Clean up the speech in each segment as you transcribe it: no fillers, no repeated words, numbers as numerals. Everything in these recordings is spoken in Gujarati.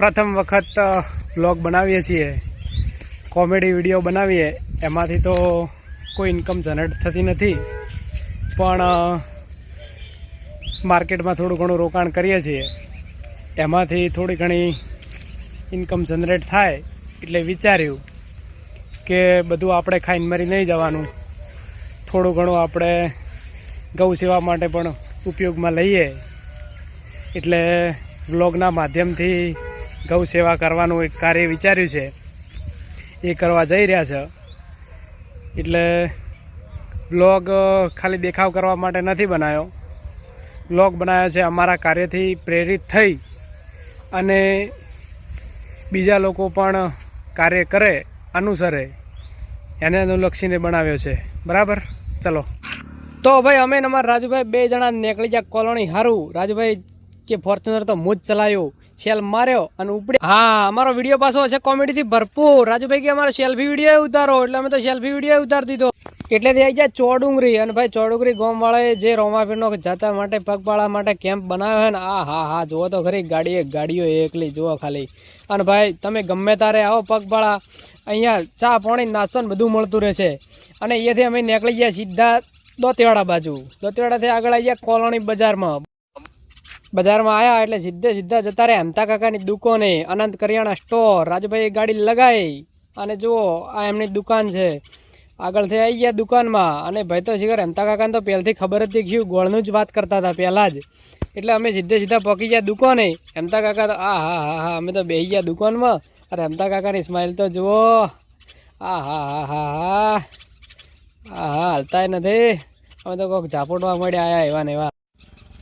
પ્રથમ વખત વ્લોગ બનાવીએ છીએ, કોમેડી વિડીયો બનાવીએ, એમાંથી તો કોઈ ઇન્કમ જનરેટ થતી નથી, પણ માર્કેટમાં થોડું ઘણું રોકાણ કરીએ છીએ, એમાંથી થોડી ઘણી ઇન્કમ જનરેટ થાય એટલે વિચાર્યું કે બધું આપણે ખાઈને મરી નહીં જવાનું, થોડું ઘણું આપણે ગૌ સેવા માટે પણ ઉપયોગમાં લઈએ, એટલે વ્લોગના માધ્યમથી ગૌ સેવા કરવાનું એક કાર્ય વિચાર્યું છે, એ કરવા જઈ રહ્યા છે. એટલે વ્લોગ ખાલી દેખાવ કરવા માટે નથી બનાવ્યો, વ્લોગ બનાવ્યો છે અમારા કાર્યથી પ્રેરિત થઈ અને બીજા લોકો પણ કાર્ય કરે, અનુસરે, એને અનુલક્ષીને બનાવ્યો છે. બરાબર, ચલો. તો ભાઈ અમે અમારા રાજુભાઈ બે જણા નીકળી ગયા કોલોની હારું. રાજુભાઈ કે ફોર્ચ્યુનર તો મુજ ચલાવ્યો, સેલ માર્યો અને ઉપડી. હા, અમારો વિડીયો પાછો છે કોમેડીથી ભરપૂર. રાજુભાઈ કે અમારો સેલ્ફી વિડીયો ઉતારો, એટલે અમે તો સેલ્ફી વિડીયો ઉતારી દીધો. એટલે થઈ જાય ચોડુંગરી. અને ભાઈ ચોડુંગરી ગામવાળાએ જે રોમાપીરનો જતા માટે પગપાળા માટે કેમ્પ બનાવ્યો છે ને, હા જુઓ તો ખરી, ગાડીઓ એકલી જુઓ ખાલી. અને ભાઈ તમે ગમે તારે આવો પગપાળા, અહીંયા ચા પાણી નાસ્તો ને બધું મળતું રહેશે. અને અહીંયાથી અમે નીકળી ગયા સીધા દોતીવાડા બાજુ. દોતીવાડાથી આગળ આવી ગયા કોલોની બજારમાં આવ્યા એટલે સીધા જતા રહ્યા હેમતા કાકાની દુકાને, અનંત કરિયાણા સ્ટોર. રાજુભાઈ ગાડી લગાવી અને જુઓ આ એમની દુકાન છે. આગળથી આવી ગયા દુકાનમાં. અને ભાઈ તો શિખર હેમતા કાકાને તો પહેલથી ખબર હતી કે ગોળનું જ વાત કરતા હતા પહેલાં જ, એટલે અમે સીધા પહોંચી ગયા દુકાને. હેમતા કાકા તો હા અમે તો બેસી ગયા દુકાનમાં. અરે હેમતા કાકાની સ્માઇલ તો જુઓ, હા હાલતા નથી. અમે તો કોઈક ઝાપોટવા મળ્યા આવ્યા એવા ને એવા.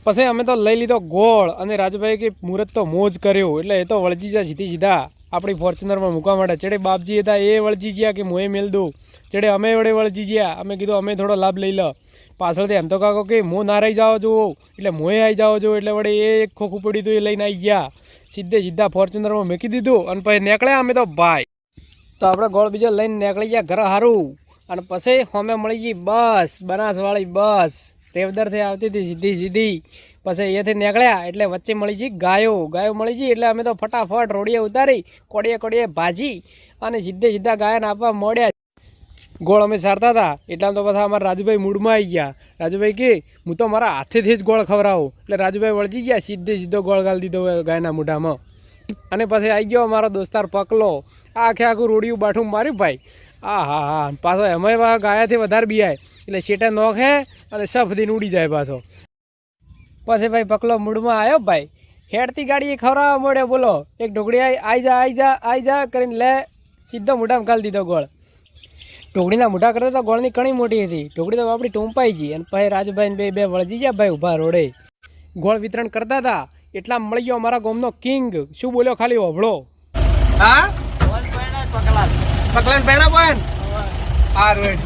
પછી અમે તો લઈ લીધો ગોળ. અને રાજુભાઈ કે મુહૂર્ત તો મોજ કર્યો, એટલે એ તો વળજી જાય સીધા આપણી ફોર્ચ્યુનરમાં મૂકવા માટે. ચેડે બાપજી હતા એ વળજી ગયા કે મોએ મેલ દઉં, ચેડે અમે વડે વળજી ગયા. અમે કીધું અમે થોડો લાભ લઈ લો પાછળથી. એમ તો કાકો કે હું ના રહી જાઓ જો, એટલે મોએ આવી જાઓ જો, એટલે વડે એ એક ખોખું પડ્યું હતું એ લઈને આવી ગયા. સીધા ફોર્ચ્યુનરમાં મૂકી દીધું અને પછી નીકળ્યા અમે તો ભાઈ. તો આપણે ગોળ બીજો લઈને નીકળી ગયા ઘર સારું. અને પછી અમે મળી ગઈ બસ, બનાસવાળી બસ રેવદરથી આવતી હતી સીધી. પછી અહીંયાથી નીકળ્યા એટલે વચ્ચે મળી ગઈ ગાયો મળી ગઈ. એટલે અમે તો ફટાફટ રોડીએ ઉતારી, કોડીએ ભાજી અને સીધા ગાયને આપવા મોડ્યા. ગોળ અમે સારતા હતા એટલામાં તો પાછા અમારા રાજુભાઈ મૂડમાં આવી ગયા. રાજુભાઈ કે હું તો મારા હાથેથી જ ગોળ ખવડાવું, એટલે રાજુભાઈ વળજી ગયા, સીધો ગોળ ગાળી દીધો ગાયના મોઢામાં. અને પછી આવી ગયો અમારો દોસ્તાર પકલો, આખું રોડિયું બાઠું માર્યું ભાઈ. હા પાછો એમાં ગાયાથી વધારે બીયાય, એટલે શેટા નોખે અને સફદીને ઉડી જાય પાછો. પછી ભાઈ પકલો મૂડમાં આવ્યો ભાઈ, હેડતી ગાડી ખવડાવવા મળ્યો. બોલો, એક ઢોકળી આવી જા કરીને લે સીધો મોઢામાં ગાળી દીધો ગોળ. ઢોકળીના મોઢા કરતા તો ગોળની કણી મોટી હતી, ઢોકળી તો આપણી ટૂંપાઈ ગઈ. અને પછી રાજુભાઈ બે વળજી ગયા ભાઈ ઉભા રોડે. ગોળ વિતરણ કરતા હતા એટલા મળી ગયો અમારા ગામનો કિંગ. શું બોલ્યો ખાલી હોભળો. હા, પકલાન પહેણા બોન. આ રોડ